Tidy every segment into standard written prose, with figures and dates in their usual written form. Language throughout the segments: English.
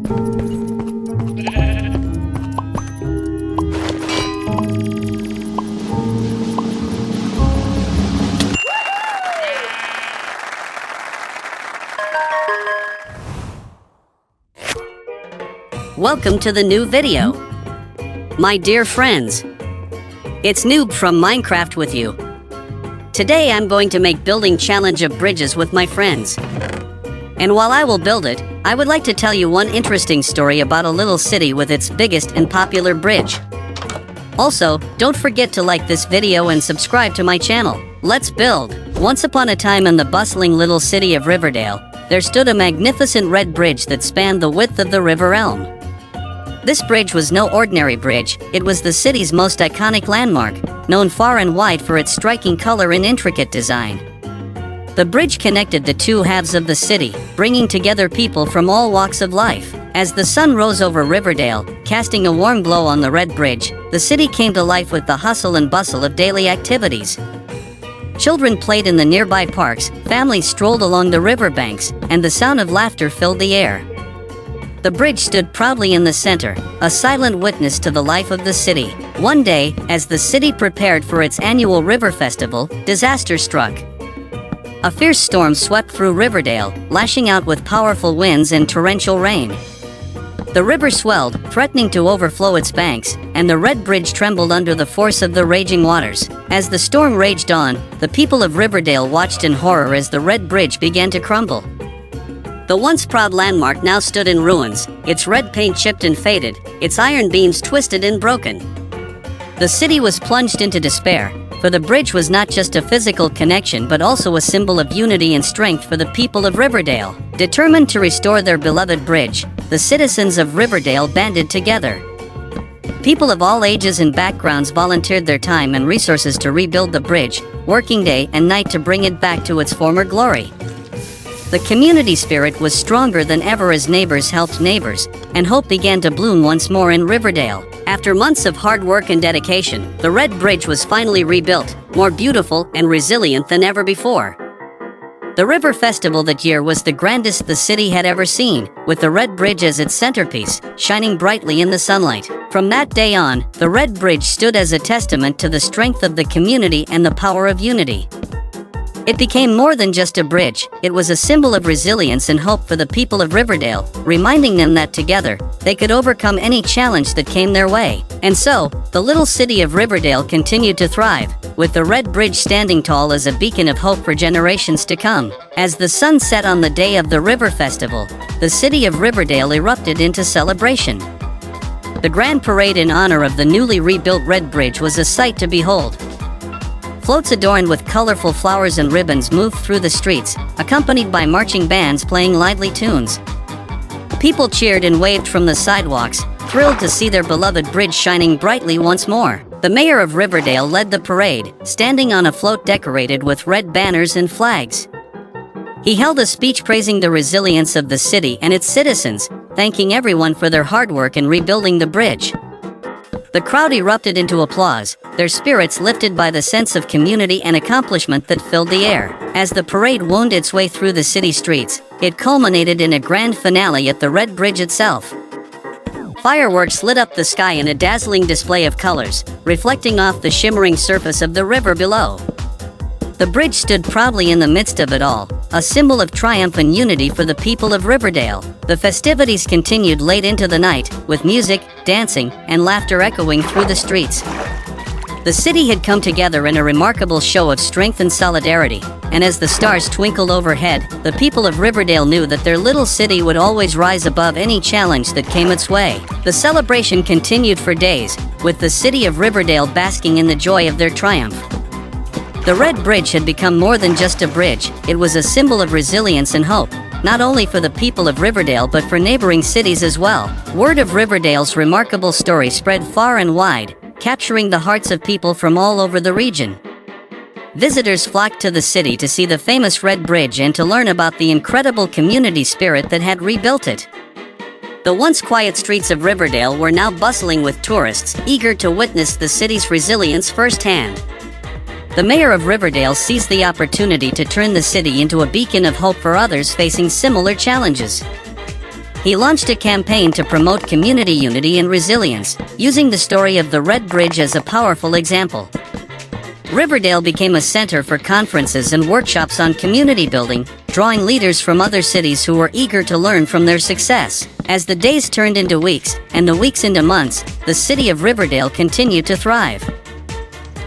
Welcome to the new video. My dear friends, it's Noob from Minecraft with you. Today I'm going to make building challenge of bridges with my friends. And while I will build it, I would like to tell you one interesting story about a little city with its biggest and popular bridge. Also, don't forget to like this video and subscribe to my channel. Let's build. Once upon a time in the bustling little city of Riverdale, there stood a magnificent red bridge that spanned the width of the River Elm. This bridge was no ordinary bridge, it was the city's most iconic landmark, known far and wide for its striking color and intricate design. The bridge connected the two halves of the city, bringing together people from all walks of life. As the sun rose over Riverdale, casting a warm glow on the red bridge, the city came to life with the hustle and bustle of daily activities. Children played in the nearby parks, families strolled along the riverbanks, and the sound of laughter filled the air. The bridge stood proudly in the center, a silent witness to the life of the city. One day, as the city prepared for its annual river festival, disaster struck. A fierce storm swept through Riverdale, lashing out with powerful winds and torrential rain. The river swelled, threatening to overflow its banks, and the red bridge trembled under the force of the raging waters. As the storm raged on, the people of Riverdale watched in horror as the red bridge began to crumble. The once proud landmark now stood in ruins, its red paint chipped and faded, its iron beams twisted and broken. The city was plunged into despair, for the bridge was not just a physical connection but also a symbol of unity and strength for the people of Riverdale. Determined to restore their beloved bridge, the citizens of Riverdale banded together. People of all ages and backgrounds volunteered their time and resources to rebuild the bridge, working day and night to bring it back to its former glory. The community spirit was stronger than ever as neighbors helped neighbors, and hope began to bloom once more in Riverdale. After months of hard work and dedication, the red bridge was finally rebuilt, more beautiful and resilient than ever before. The river festival that year was the grandest the city had ever seen, with the red bridge as its centerpiece, shining brightly in the sunlight. From that day on, the red bridge stood as a testament to the strength of the community and the power of unity. It became more than just a bridge, it was a symbol of resilience and hope for the people of Riverdale, reminding them that together, they could overcome any challenge that came their way. And so, the little city of Riverdale continued to thrive, with the red bridge standing tall as a beacon of hope for generations to come. As the sun set on the day of the river festival, the city of Riverdale erupted into celebration. The grand parade in honor of the newly rebuilt red bridge was a sight to behold. Floats adorned with colorful flowers and ribbons moved through the streets, accompanied by marching bands playing lively tunes. People cheered and waved from the sidewalks, thrilled to see their beloved bridge shining brightly once more. The mayor of Riverdale led the parade, standing on a float decorated with red banners and flags. He held a speech praising the resilience of the city and its citizens, thanking everyone for their hard work in rebuilding the bridge. The crowd erupted into applause, their spirits lifted by the sense of community and accomplishment that filled the air. As the parade wound its way through the city streets, it culminated in a grand finale at the red bridge itself. Fireworks lit up the sky in a dazzling display of colors, reflecting off the shimmering surface of the river below. The bridge stood proudly in the midst of it all, a symbol of triumph and unity for the people of Riverdale. The festivities continued late into the night, with music, dancing, and laughter echoing through the streets. The city had come together in a remarkable show of strength and solidarity, and as the stars twinkled overhead, the people of Riverdale knew that their little city would always rise above any challenge that came its way. The celebration continued for days, with the city of Riverdale basking in the joy of their triumph. The red bridge had become more than just a bridge, it was a symbol of resilience and hope, not only for the people of Riverdale but for neighboring cities as well. Word of Riverdale's remarkable story spread far and wide, capturing the hearts of people from all over the region. Visitors flocked to the city to see the famous red bridge and to learn about the incredible community spirit that had rebuilt it. The once quiet streets of Riverdale were now bustling with tourists, eager to witness the city's resilience firsthand. The mayor of Riverdale seized the opportunity to turn the city into a beacon of hope for others facing similar challenges. He launched a campaign to promote community unity and resilience, using the story of the Red Bridge as a powerful example. Riverdale became a center for conferences and workshops on community building, drawing leaders from other cities who were eager to learn from their success. As the days turned into weeks, and the weeks into months, the city of Riverdale continued to thrive.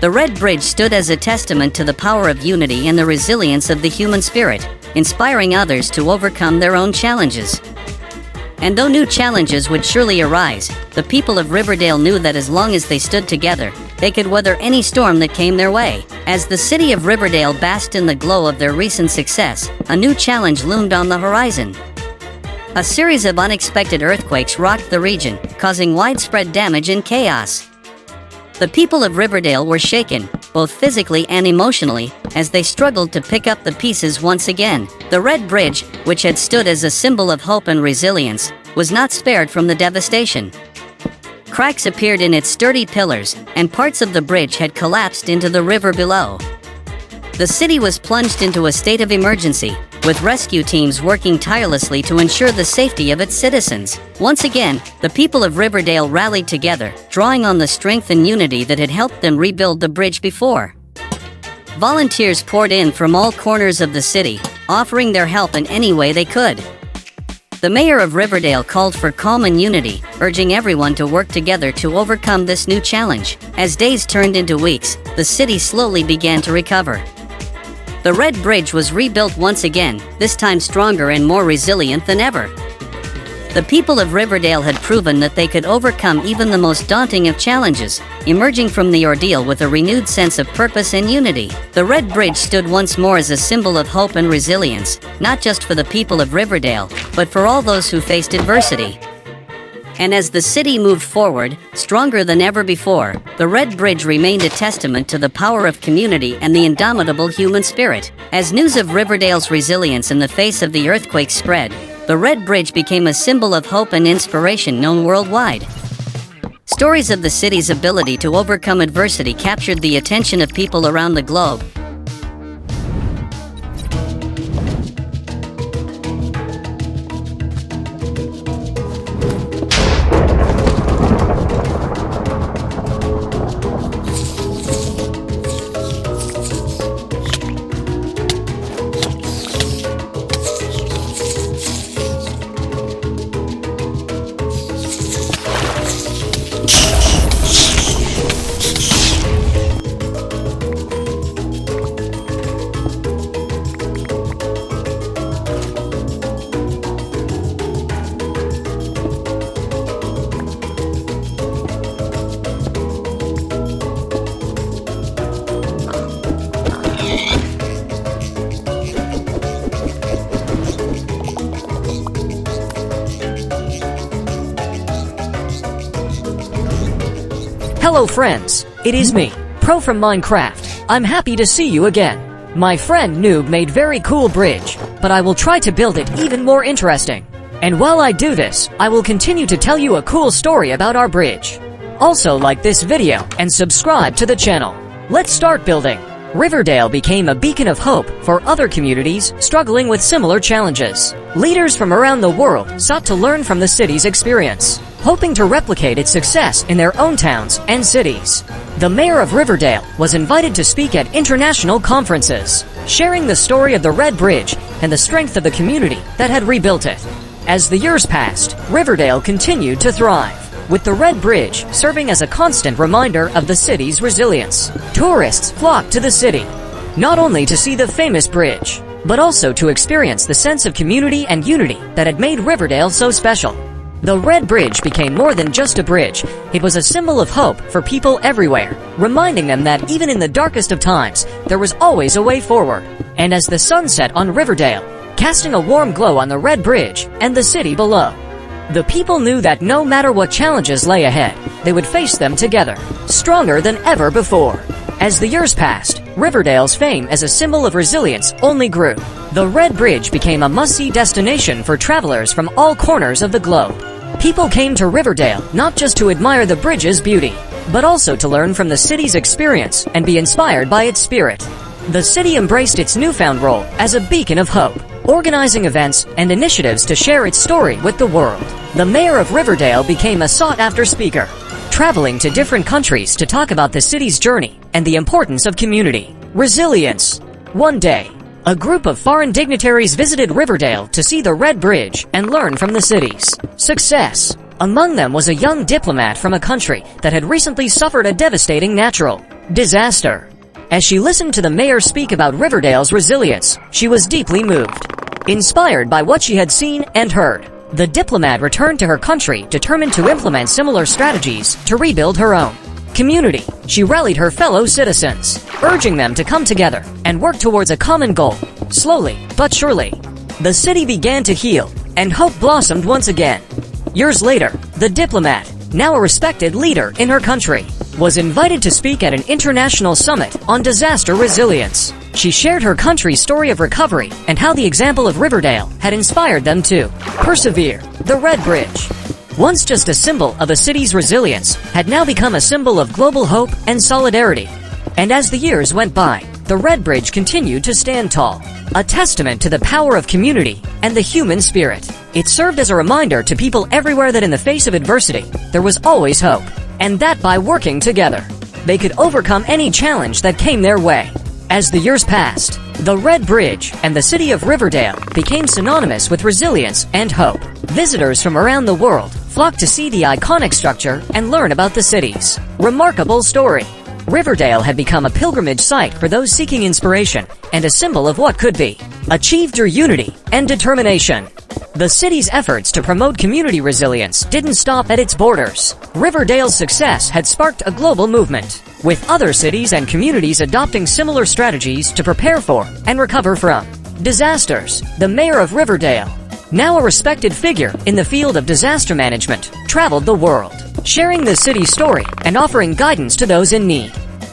The Red Bridge stood as a testament to the power of unity and the resilience of the human spirit, inspiring others to overcome their own challenges. And though new challenges would surely arise, the people of Riverdale knew that as long as they stood together, they could weather any storm that came their way. As the city of Riverdale basked in the glow of their recent success, a new challenge loomed on the horizon. A series of unexpected earthquakes rocked the region, causing widespread damage and chaos. The people of Riverdale were shaken, both physically and emotionally, as they struggled to pick up the pieces once again. The Red Bridge, which had stood as a symbol of hope and resilience, was not spared from the devastation. Cracks appeared in its sturdy pillars, and parts of the bridge had collapsed into the river below. The city was plunged into a state of emergency, with rescue teams working tirelessly to ensure the safety of its citizens. Once again, the people of Riverdale rallied together, drawing on the strength and unity that had helped them rebuild the bridge before. Volunteers poured in from all corners of the city, offering their help in any way they could. The mayor of Riverdale called for calm and unity, urging everyone to work together to overcome this new challenge. As days turned into weeks, the city slowly began to recover. The Red Bridge was rebuilt once again, this time stronger and more resilient than ever. The people of Riverdale had proven that they could overcome even the most daunting of challenges, emerging from the ordeal with a renewed sense of purpose and unity. The Red Bridge stood once more as a symbol of hope and resilience, not just for the people of Riverdale, but for all those who faced adversity. And as the city moved forward, stronger than ever before, the Red Bridge remained a testament to the power of community and the indomitable human spirit. As news of Riverdale's resilience in the face of the earthquake spread, the Red Bridge became a symbol of hope and inspiration known worldwide. Stories of the city's ability to overcome adversity captured the attention of people around the globe. Hello friends, it is me, Pro from Minecraft. I'm happy to see you again. My friend Noob made very cool bridge, but I will try to build it even more interesting. And while I do this, I will continue to tell you a cool story about our bridge. Also like this video and subscribe to the channel. Let's start building. Riverdale became a beacon of hope for other communities struggling with similar challenges. Leaders from around the world sought to learn from the city's experience, hoping to replicate its success in their own towns and cities. The mayor of Riverdale was invited to speak at international conferences, sharing the story of the Red Bridge and the strength of the community that had rebuilt it. As the years passed, Riverdale continued to thrive, with the Red Bridge serving as a constant reminder of the city's resilience. Tourists flocked to the city, not only to see the famous bridge, but also to experience the sense of community and unity that had made Riverdale so special. The Red Bridge became more than just a bridge. It was a symbol of hope for people everywhere, reminding them that even in the darkest of times, there was always a way forward. And as the sun set on Riverdale, casting a warm glow on the Red Bridge and the city below, the people knew that no matter what challenges lay ahead, they would face them together, stronger than ever before. As the years passed, Riverdale's fame as a symbol of resilience only grew. The Red Bridge became a must-see destination for travelers from all corners of the globe. People came to Riverdale not just to admire the bridge's beauty, but also to learn from the city's experience and be inspired by its spirit. The city embraced its newfound role as a beacon of hope, organizing events and initiatives to share its story with the world. The mayor of Riverdale became a sought-after speaker, traveling to different countries to talk about the city's journey and the importance of community resilience. One day, a group of foreign dignitaries visited Riverdale to see the Red Bridge and learn from the city's success. Among them was a young diplomat from a country that had recently suffered a devastating natural disaster. As she listened to the mayor speak about Riverdale's resilience, she was deeply moved. Inspired by what she had seen and heard, the diplomat returned to her country determined to implement similar strategies to rebuild her own community. She rallied her fellow citizens, urging them to come together and work towards a common goal. Slowly but surely, the city began to heal, and hope blossomed once again. Years later, the diplomat, now a respected leader in her country, was invited to speak at an international summit on disaster resilience. She shared her country's story of recovery and how the example of Riverdale had inspired them to persevere. The Red Bridge, once just a symbol of a city's resilience, had now become a symbol of global hope and solidarity. And as the years went by, the Red Bridge continued to stand tall, a testament to the power of community and the human spirit. It served as a reminder to people everywhere that in the face of adversity, there was always hope, and that by working together, they could overcome any challenge that came their way. As the years passed, the Red Bridge and the city of Riverdale became synonymous with resilience and hope. Visitors from around the world flocked to see the iconic structure and learn about the city's remarkable story. Riverdale had become a pilgrimage site for those seeking inspiration and a symbol of what could be achieved through unity and determination. The city's efforts to promote community resilience didn't stop at its borders. Riverdale's success had sparked a global movement, with other cities and communities adopting similar strategies to prepare for and recover from disasters. The mayor of Riverdale, now a respected figure in the field of disaster management, traveled the world, sharing the city's story and offering guidance to those in need.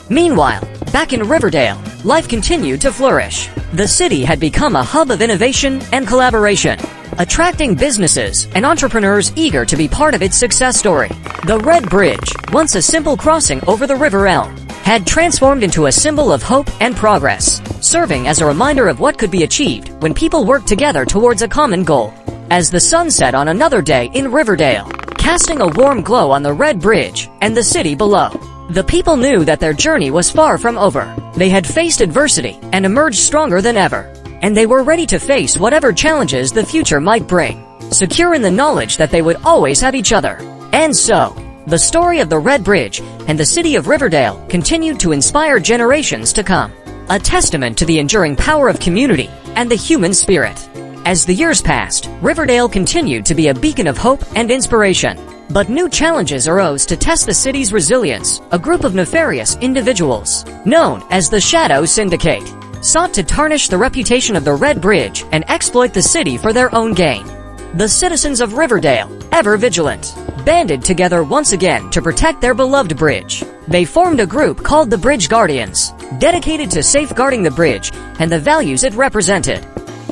Meanwhile, back in Riverdale, life continued to flourish. The city had become a hub of innovation and collaboration, attracting businesses and entrepreneurs eager to be part of its success story. The Red Bridge, once a simple crossing over the River Elm, had transformed into a symbol of hope and progress, serving as a reminder of what could be achieved when people work together towards a common goal. As the sun set on another day in Riverdale, casting a warm glow on the Red Bridge and the city below, the people knew that their journey was far from over. They had faced adversity and emerged stronger than ever, and they were ready to face whatever challenges the future might bring, secure in the knowledge that they would always have each other. And so, the story of the Red Bridge and the city of Riverdale continued to inspire generations to come, a testament to the enduring power of community and the human spirit. As the years passed, Riverdale continued to be a beacon of hope and inspiration. But new challenges arose to test the city's resilience. A group of nefarious individuals, known as the Shadow Syndicate, sought to tarnish the reputation of the Red Bridge and exploit the city for their own gain. The citizens of Riverdale, ever vigilant, banded together once again to protect their beloved bridge. They formed a group called the Bridge Guardians, dedicated to safeguarding the bridge and the values it represented.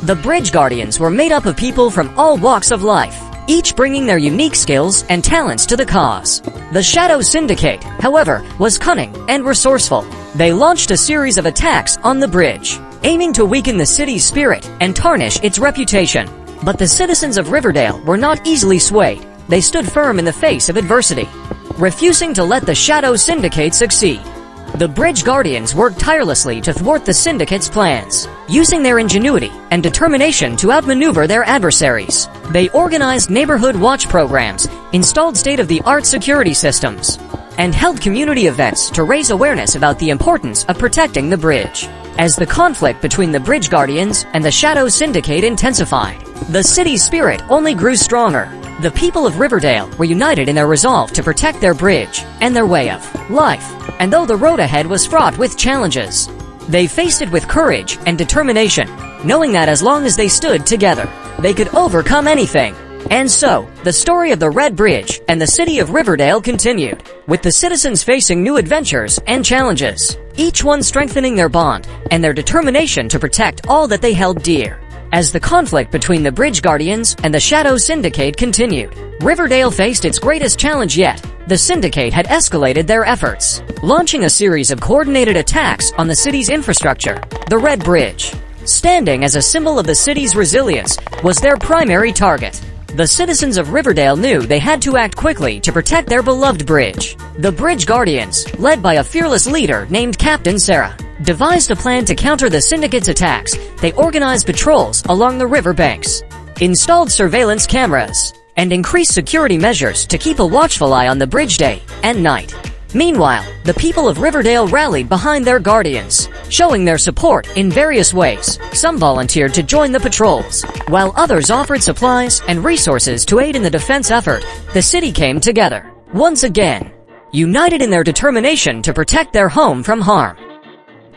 The Bridge Guardians were made up of people from all walks of life, each bringing their unique skills and talents to the cause. The Shadow Syndicate, however, was cunning and resourceful. They launched a series of attacks on the bridge, aiming to weaken the city's spirit and tarnish its reputation. But the citizens of Riverdale were not easily swayed. They stood firm in the face of adversity, refusing to let the Shadow Syndicate succeed. The Bridge Guardians worked tirelessly to thwart the Syndicate's plans, using their ingenuity and determination to outmaneuver their adversaries. They organized neighborhood watch programs, installed state-of-the-art security systems, and held community events to raise awareness about the importance of protecting the bridge. As the conflict between the Bridge Guardians and the Shadow Syndicate intensified, the city's spirit only grew stronger. The people of Riverdale were united in their resolve to protect their bridge and their way of life. And though the road ahead was fraught with challenges, they faced it with courage and determination, knowing that as long as they stood together, they could overcome anything. And so, the story of the Red Bridge and the city of Riverdale continued, with the citizens facing new adventures and challenges, each one strengthening their bond and their determination to protect all that they held dear. As the conflict between the Bridge Guardians and the Shadow Syndicate continued, Riverdale faced its greatest challenge yet. The Syndicate had escalated their efforts, launching a series of coordinated attacks on the city's infrastructure, the Red Bridge. standing as a symbol of the city's resilience, was their primary target. The citizens of Riverdale knew they had to act quickly to protect their beloved bridge. The Bridge Guardians, led by a fearless leader named Captain Sarah, devised a plan to counter the syndicate's attacks. They organized patrols along the river banks, installed surveillance cameras, and increased security measures to keep a watchful eye on the bridge day and night. Meanwhile, the people of Riverdale rallied behind their guardians, showing their support in various ways. Some volunteered to join the patrols, while others offered supplies and resources to aid in the defense effort. The city came together, once again, united in their determination to protect their home from harm.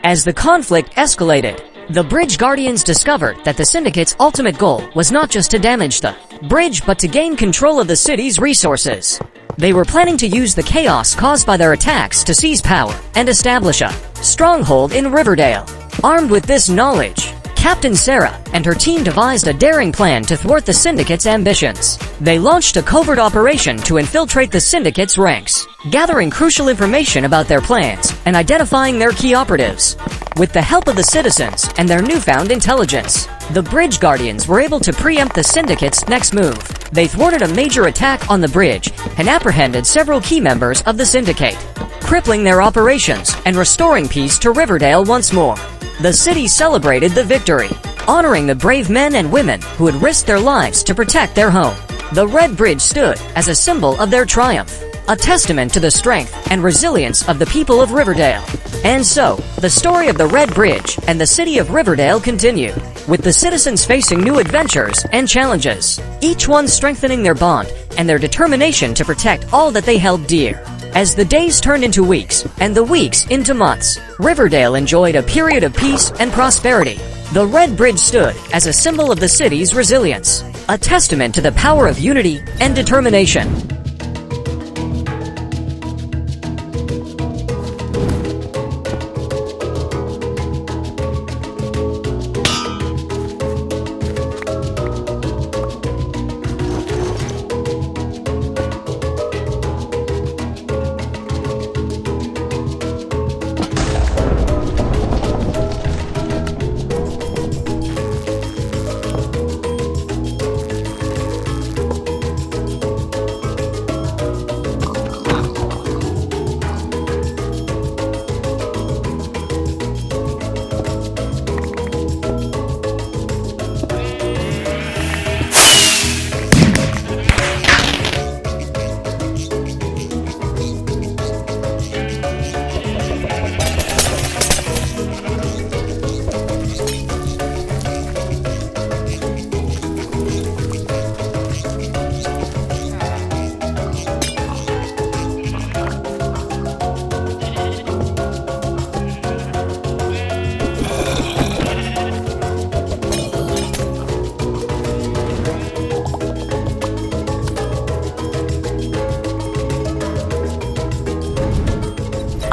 As the conflict escalated, the Bridge Guardians discovered that the syndicate's ultimate goal was not just to damage the bridge but to gain control of the city's resources. They were planning to use the chaos caused by their attacks to seize power and establish a stronghold in Riverdale. Armed with this knowledge, Captain Sarah and her team devised a daring plan to thwart the syndicate's ambitions. They launched a covert operation to infiltrate the syndicate's ranks, gathering crucial information about their plans and identifying their key operatives. With the help of the citizens and their newfound intelligence, the Bridge Guardians were able to preempt the syndicate's next move. They thwarted a major attack on the bridge and apprehended several key members of the syndicate, crippling their operations and restoring peace to Riverdale once more. The city celebrated the victory, honoring the brave men and women who had risked their lives to protect their home. The Red Bridge stood as a symbol of their triumph, a testament to the strength and resilience of the people of Riverdale. And so, the story of the Red Bridge and the city of Riverdale continued, with the citizens facing new adventures and challenges, each one strengthening their bond and their determination to protect all that they held dear. As the days turned into weeks, and the weeks into months, Riverdale enjoyed a period of peace and prosperity. The Red Bridge stood as a symbol of the city's resilience, a testament to the power of unity and determination.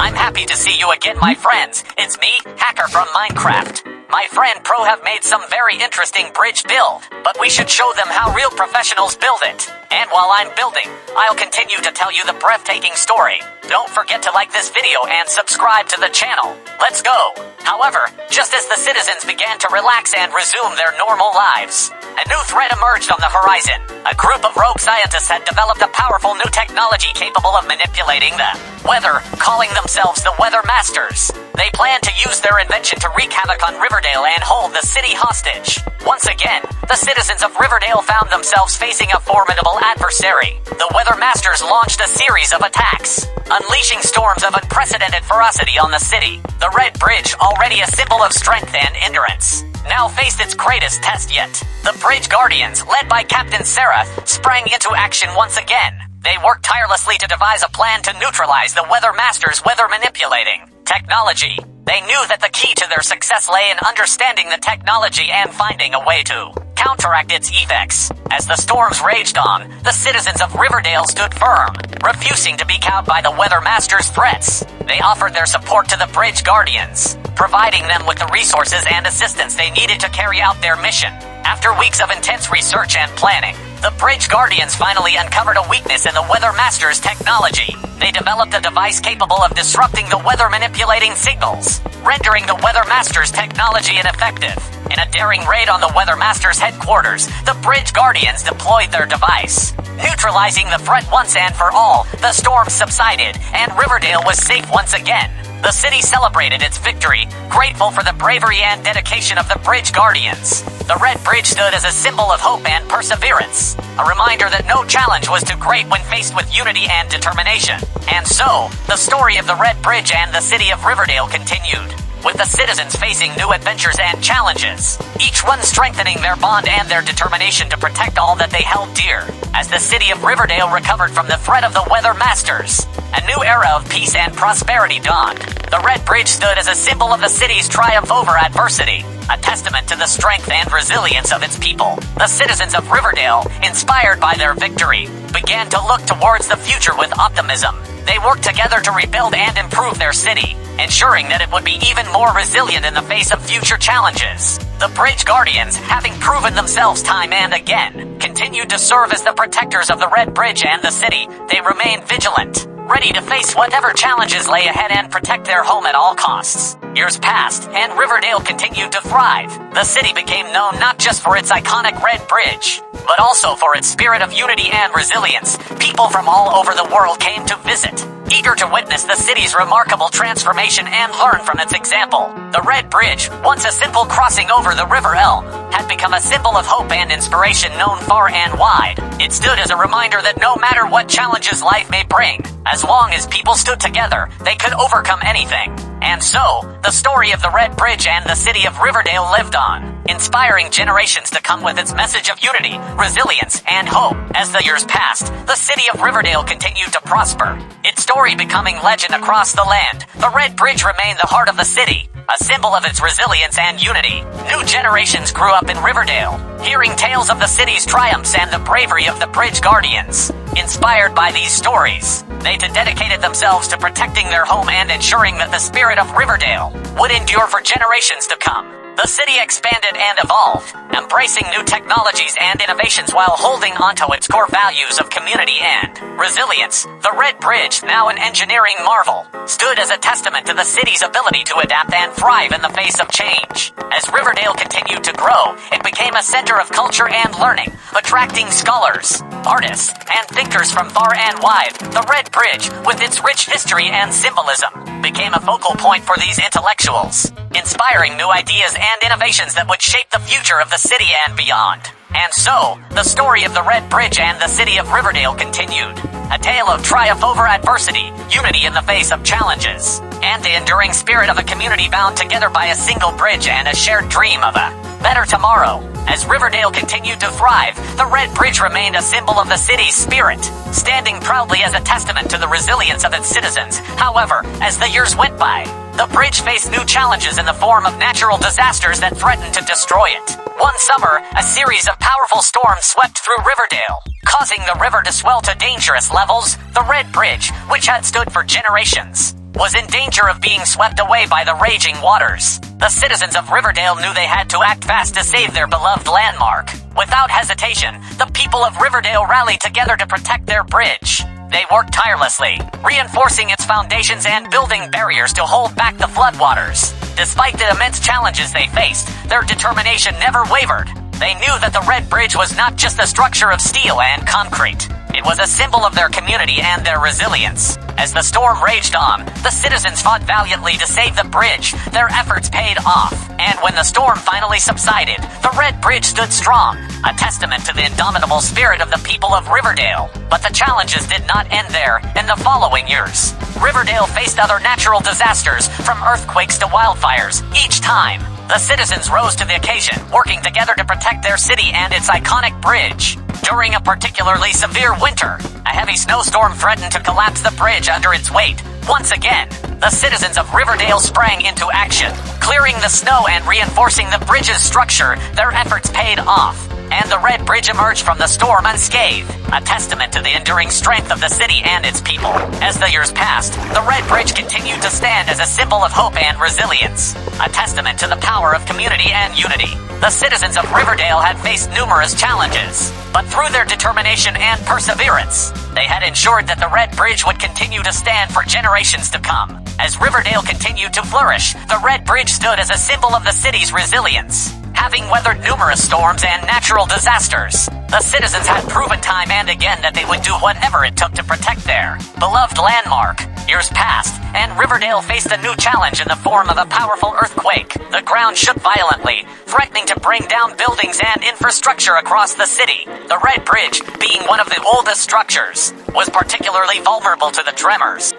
I'm happy to see you again, my friends. It's me, Hacker from Minecraft. My friend Pro have made some very interesting bridge build, but we should show them how real professionals build it. And while I'm building, I'll continue to tell you the breathtaking story. Don't forget to like this video and subscribe to the channel. Let's go! However, just as the citizens began to relax and resume their normal lives, a new threat emerged on the horizon. A group of rogue scientists had developed a powerful new technology capable of manipulating the weather, calling themselves the Weather Masters. They planned to use their invention to wreak havoc on Riverdale and hold the city hostage. Once again, the citizens of Riverdale found themselves facing a formidable adversary. The Weather Masters launched a series of attacks, unleashing storms of unprecedented ferocity on the city. The Red Bridge, already a symbol of strength and endurance, now faced its greatest test yet. The Bridge Guardians, led by Captain Sarah, sprang into action once again. They worked tirelessly to devise a plan to neutralize the Weather Masters' weather manipulating technology. They knew that the key to their success lay in understanding the technology and finding a way to counteract its effects. As the storms raged on, the citizens of Riverdale stood firm, refusing to be cowed by the Weather Masters' threats. They offered their support to the Bridge Guardians, providing them with the resources and assistance they needed to carry out their mission. After weeks of intense research and planning, the Bridge Guardians finally uncovered a weakness in the Weather Masters' technology. They developed a device capable of disrupting the weather manipulating signals, rendering the Weather Masters' technology ineffective. In In a daring raid on the Weathermaster's headquarters, the Bridge Guardians deployed their device. Neutralizing the threat once and for all, the storm subsided, and Riverdale was safe once again. The city celebrated its victory, grateful for the bravery and dedication of the Bridge Guardians. The Red Bridge stood as a symbol of hope and perseverance, a reminder that no challenge was too great when faced with unity and determination. And so, the story of the Red Bridge and the city of Riverdale continued, with the citizens facing new adventures and challenges, each one strengthening their bond and their determination to protect all that they held dear. As the city of Riverdale recovered from the threat of the Weather Masters, a new era of peace and prosperity dawned. The Red Bridge stood as a symbol of the city's triumph over adversity, a testament to the strength and resilience of its people. The citizens of Riverdale, inspired by their victory, began to look towards the future with optimism. They worked together to rebuild and improve their city, ensuring that it would be even more resilient in the face of future challenges. The Bridge Guardians, having proven themselves time and again, continued to serve as the protectors of the Red Bridge and the city. They remained vigilant, ready to face whatever challenges lay ahead and protect their home at all costs. Years passed, and Riverdale continued to thrive. The city became known not just for its iconic Red Bridge, but also for its spirit of unity and resilience. People from all over the world came to visit, eager to witness the city's remarkable transformation and learn from its example. The Red Bridge, once a simple crossing over the River Elm, had become a symbol of hope and inspiration known far and wide. It stood as a reminder that no matter what challenges life may bring, as long as people stood together, they could overcome anything. And so, the story of the Red Bridge and the city of Riverdale lived on, inspiring generations to come with its message of unity, resilience, and hope. As the years passed, the city of Riverdale continued to prosper, its story becoming legend across the land. The Red Bridge remained the heart of the city, a symbol of its resilience and unity. New generations grew up in Riverdale, hearing tales of the city's triumphs and the bravery of the Bridge Guardians. Inspired by these stories, they dedicated themselves to protecting their home and ensuring that the spirit of Riverdale would endure for generations to come. The city expanded and evolved, embracing new technologies and innovations while holding onto its core values of community and resilience. The Red Bridge, now an engineering marvel, stood as a testament to the city's ability to adapt and thrive in the face of change. As Riverdale continued to grow, it became a center of culture and learning, attracting scholars, artists, and thinkers from far and wide. The Red Bridge, with its rich history and symbolism, became a focal point for these intellectuals, inspiring new ideas and innovations that would shape the future of the city and beyond. And so, the story of the Red Bridge and the city of Riverdale continued. A tale of triumph over adversity, unity in the face of challenges, and the enduring spirit of a community bound together by a single bridge and a shared dream of a better tomorrow. As Riverdale continued to thrive, the Red Bridge remained a symbol of the city's spirit, standing proudly as a testament to the resilience of its citizens. However, as the years went by, the bridge faced new challenges in the form of natural disasters that threatened to destroy it. One summer, a series of powerful storms swept through Riverdale, causing the river to swell to dangerous levels. The Red Bridge, which had stood for generations, was in danger of being swept away by the raging waters. The citizens of Riverdale knew they had to act fast to save their beloved landmark. Without hesitation, the people of Riverdale rallied together to protect their bridge. They worked tirelessly, reinforcing its foundations and building barriers to hold back the floodwaters. Despite the immense challenges they faced, their determination never wavered. They knew that the Red Bridge was not just a structure of steel and concrete. It was a symbol of their community and their resilience. As the storm raged on, the citizens fought valiantly to save the bridge. Their efforts paid off, and when the storm finally subsided, the Red Bridge stood strong, a testament to the indomitable spirit of the people of Riverdale. But the challenges did not end there. In the following years, Riverdale faced other natural disasters, from earthquakes to wildfires. Each time, the citizens rose to the occasion, working together to protect their city and its iconic bridge. During a particularly severe winter, a heavy snowstorm threatened to collapse the bridge under its weight. Once again, the citizens of Riverdale sprang into action, clearing the snow and reinforcing the bridge's structure. Their efforts paid off, and the Red Bridge emerged from the storm unscathed, a testament to the enduring strength of the city and its people. As the years passed, the Red Bridge continued to stand as a symbol of hope and resilience, a testament to the power of community and unity. The citizens of Riverdale had faced numerous challenges, but through their determination and perseverance, they had ensured that the Red Bridge would continue to stand for generations to come. As Riverdale continued to flourish, the Red Bridge stood as a symbol of the city's resilience, having weathered numerous storms and natural disasters. The citizens had proven time and again that they would do whatever it took to protect their beloved landmark. Years passed, and Riverdale faced a new challenge in the form of a powerful earthquake. The ground shook violently, threatening to bring down buildings and infrastructure across the city. The Red Bridge, being one of the oldest structures, was particularly vulnerable to the tremors.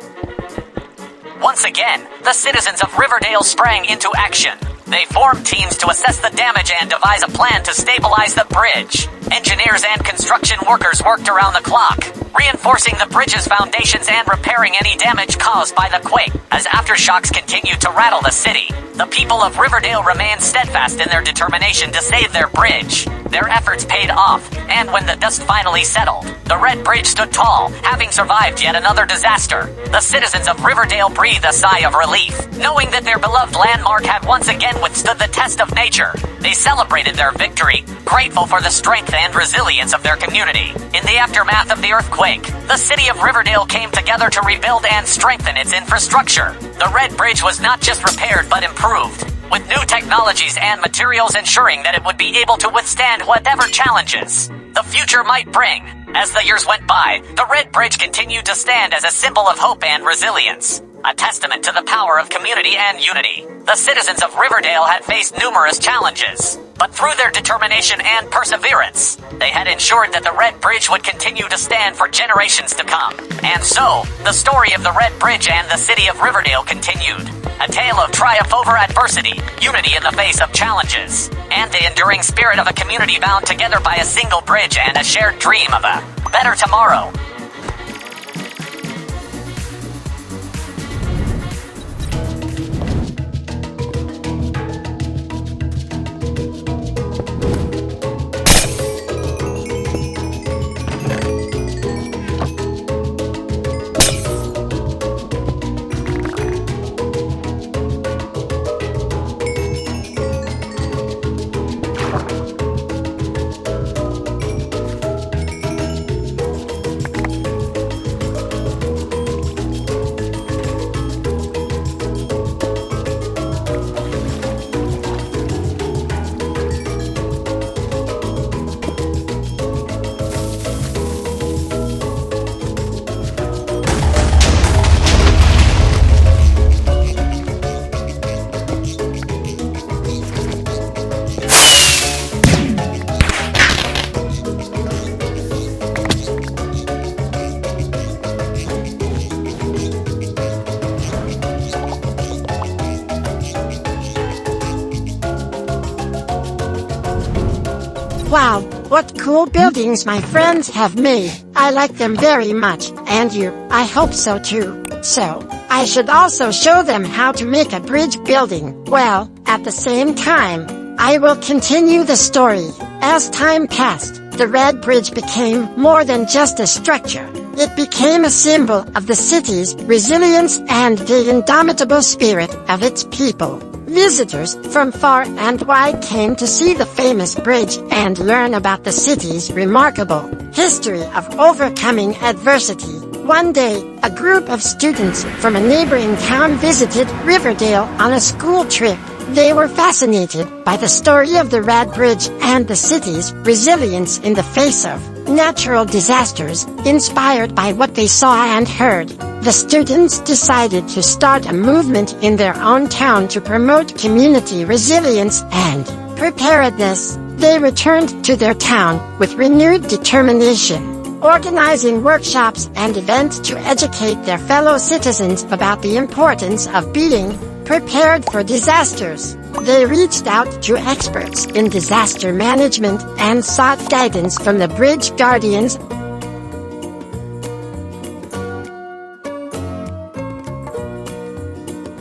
Once again, the citizens of Riverdale sprang into action. They formed teams to assess the damage and devise a plan to stabilize the bridge. Engineers and construction workers worked around the clock, reinforcing the bridge's foundations and repairing any damage caused by the quake. As aftershocks continued to rattle the city, the people of Riverdale remained steadfast in their determination to save their bridge. Their efforts paid off, and when the dust finally settled, the Red Bridge stood tall, having survived yet another disaster. The citizens of Riverdale breathed a sigh of relief, knowing that their beloved landmark had once again withstood the test of nature. They celebrated their victory, grateful for the strength and resilience of their community. In the aftermath of the earthquake, the city of Riverdale came together to rebuild and strengthen its infrastructure. The Red Bridge was not just repaired but improved, with new technologies and materials ensuring that it would be able to withstand whatever challenges the future might bring. As the years went by, the Red Bridge continued to stand as a symbol of hope and resilience, a testament to the power of community and unity. The citizens of Riverdale had faced numerous challenges, but through their determination and perseverance, they had ensured that the Red Bridge would continue to stand for generations to come. And so, the story of the Red Bridge and the city of Riverdale continued. A tale of triumph over adversity, unity in the face of challenges, and the enduring spirit of a community bound together by a single bridge and a shared dream of a better tomorrow. Wow, what cool buildings my friends have made. I like them very much, and you, I hope so too. So, I should also show them how to make a bridge building. Well, at the same time, I will continue the story. As time passed, the Red Bridge became more than just a structure. It became a symbol of the city's resilience and the indomitable spirit of its people. Visitors from far and wide came to see the famous bridge and learn about the city's remarkable history of overcoming adversity. One day, a group of students from a neighboring town visited Riverdale on a school trip. They were fascinated by the story of the Red Bridge and the city's resilience in the face of natural disasters. Inspired by what they saw and heard, the students decided to start a movement in their own town to promote community resilience and preparedness. They returned to their town with renewed determination, organizing workshops and events to educate their fellow citizens about the importance of being prepared for disasters. They reached out to experts in disaster management and sought guidance from the bridge guardians,